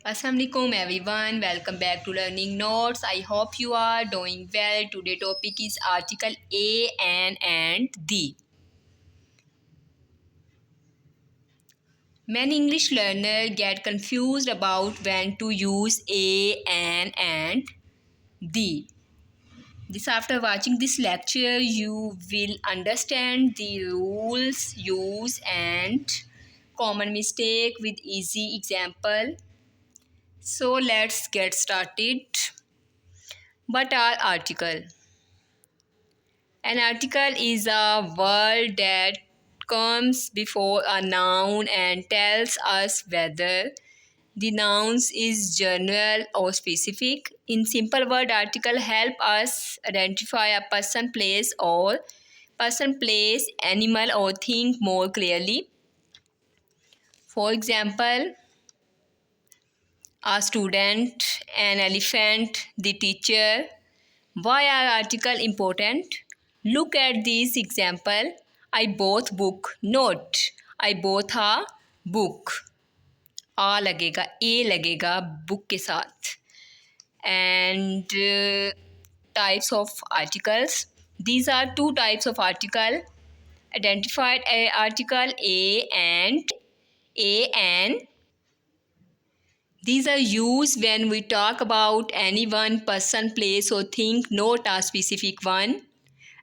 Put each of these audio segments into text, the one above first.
Assalamualaikum everyone, welcome back to Learning Notes. I hope you are doing well. Today topic is article a, an and the. Many English learners get confused about when to use a, an and the. This after watching this lecture you will understand the rules, use and common mistake with easy example. So let's get started. What are article? An article is a word that comes before a noun and tells us whether the noun is general or specific. In simple word, article help us identify a person, place, animal or thing more clearly. For example, a student, an elephant, the teacher. Why are articles important? Look at this example. I bought book. Note. I bought a book. आ लगेगा, ए लगेगा book के साथ. And types of articles. These are two types of article. Identified article a and. These are used when we talk about any one person, place or thing, not a specific one.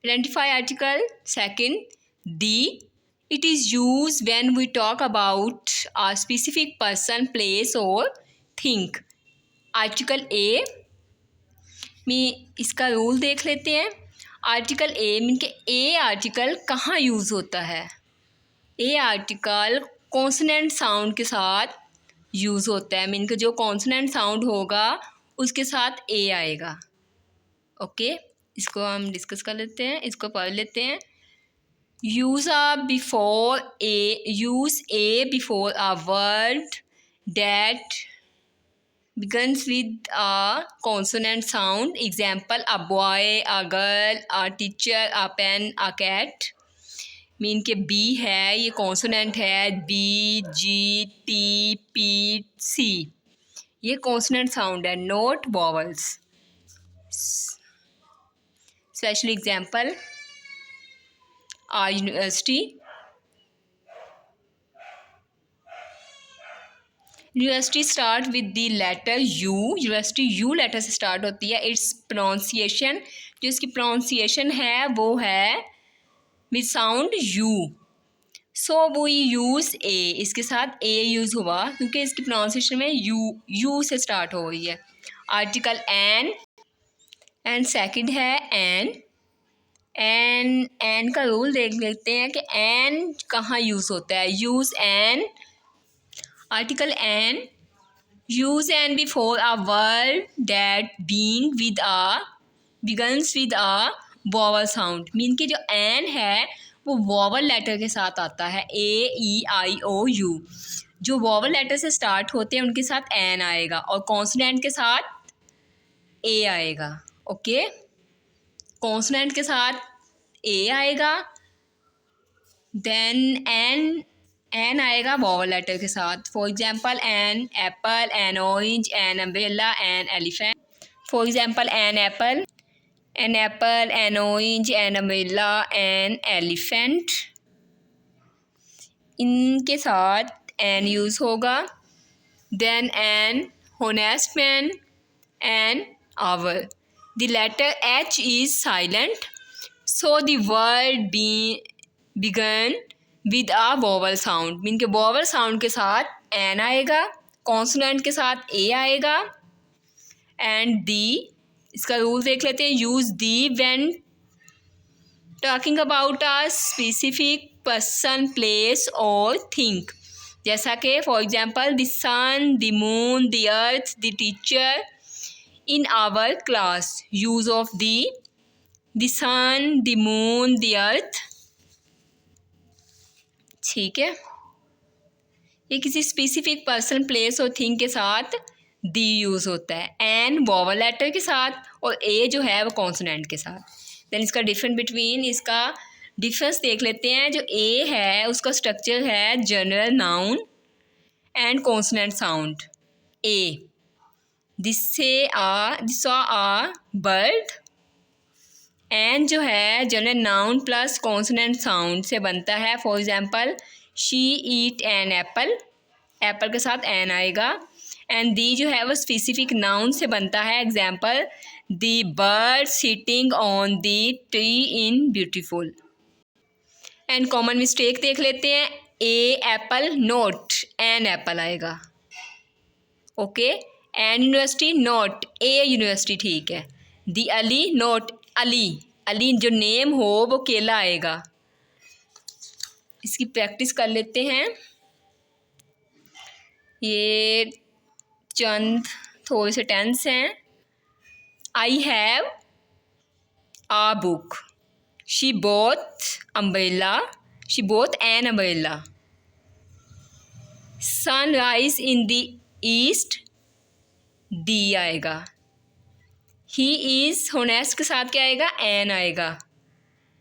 Identify article. Second, the. It is used when we talk about a specific person, place or thing. Article A में इसका rule देख लेते हैं. Article a mean के ए article कहाँ use होता है. ए article consonant sound के साथ यूज़ होता है. मीन के जो कॉन्सोनेंट साउंड होगा उसके साथ ए आएगा. ओके, इसको हम डिस्कस कर लेते हैं, इसको पढ़ लेते हैं. Use A before a word that begins with a consonant sound. Example, a boy, a girl, a teacher, a pen, a cat. Mean के बी है, ये कॉन्सोनेंट है. B, G, T, P, C, ये कॉन्सोनेंट साउंड है, not vowels. Special example, a university. University start with the letter U. University U letter से start होती है. It's pronunciation, जो इसकी प्रोनाउंसिएशन है वो है विद साउंड यू. सो वो यूज़ ए, इसके साथ ए यूज़ हुआ क्योंकि इसकी प्रोनाउंसिएशन में यू से स्टार्ट हो रही है. आर्टिकल एन सेकंड है एन. एन का रूल देख लेते हैं कि एन कहाँ यूज़ होता है. Use an. Article an. Use an before a word that begins with a vowel sound. Mean कि जो an है वो वॉवल लेटर के साथ आता है. A, E, I, O, U. जो वॉवल लेटर से स्टार्ट होते हैं उनके साथ an आएगा और कॉन्सोनेंट के साथ A आएगा. ओके, कॉन्सोनेंट के साथ A आएगा, देन एन आएगा वॉवल लेटर के साथ. For example, an apple, an orange, an umbrella, an elephant. For example, an apple, an orange, an umbrella, an elephant. इनके साथ एन यूज़ होगा. Then an honest man, an hour. The letter H is silent, so the word began with a vowel sound. Mean के vowel sound के साथ N आएगा, consonant के साथ ए आएगा. एंड दी, इसका रूल देख लेते हैं. Use the when talking about a specific person, place और थिंग. जैसा कि for example, the sun, the moon, the earth, the teacher in our class. Use of the sun, the moon, the earth. ठीक है, ये किसी specific person, place और thing के साथ दी यूज़ होता है. एन वॉवल लेटर के साथ और ए जो है वो कॉन्सोनेंट के साथ. देन इसका डिफरेंस देख लेते हैं. जो ए है उसका स्ट्रक्चर है general noun and consonant sound. A. This saw a bird. An जो है general noun plus consonant sound से बनता है. For example she eat an apple, apple के साथ एन आएगा. एंड दी जो है वो स्पेसिफिक नाउन से बनता है. Example the bird sitting on the tree in beautiful. And common mistake देख लेते हैं. ए एप्पल नोट एन एप्पल आएगा. ओके. एन यूनिवर्सिटी नोट ए यूनिवर्सिटी ठीक है. दी अली नोट अली, अली जो नेम हो वो केला आएगा. इसकी प्रैक्टिस कर लेते हैं. ये चंद थोड़े से टेंस हैं. I have a book. She both umbrella, she both an umbrella. Sunrise in the east the आएगा. ही इज़ होनेस्ट के साथ क्या आएगा? एन आएगा.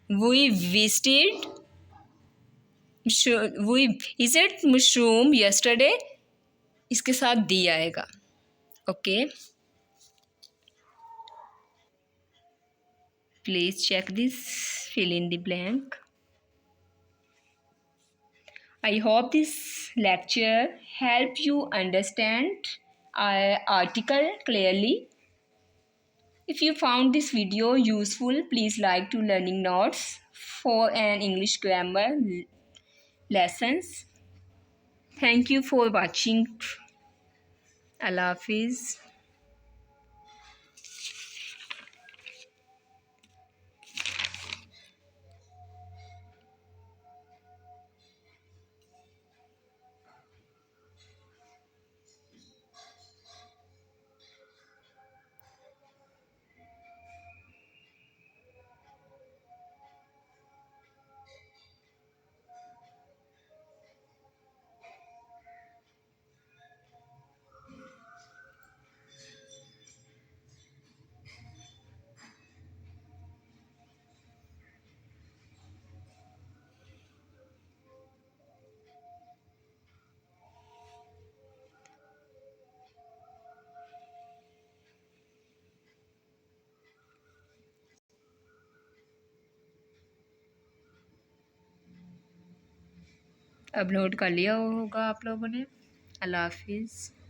वी विजिटेड मशरूम यस्टरडे, इसके साथ दी आएगा. Okay. Please check this, fill in the blank. I hope this lecture help you understand our article clearly. If you found this video useful, please like to learning notes for an English grammar lessons. Thank you for watching. Allah Hafiz. Upload कर लिया होगा आप लोगों ने. अल्लाह हाफिज़.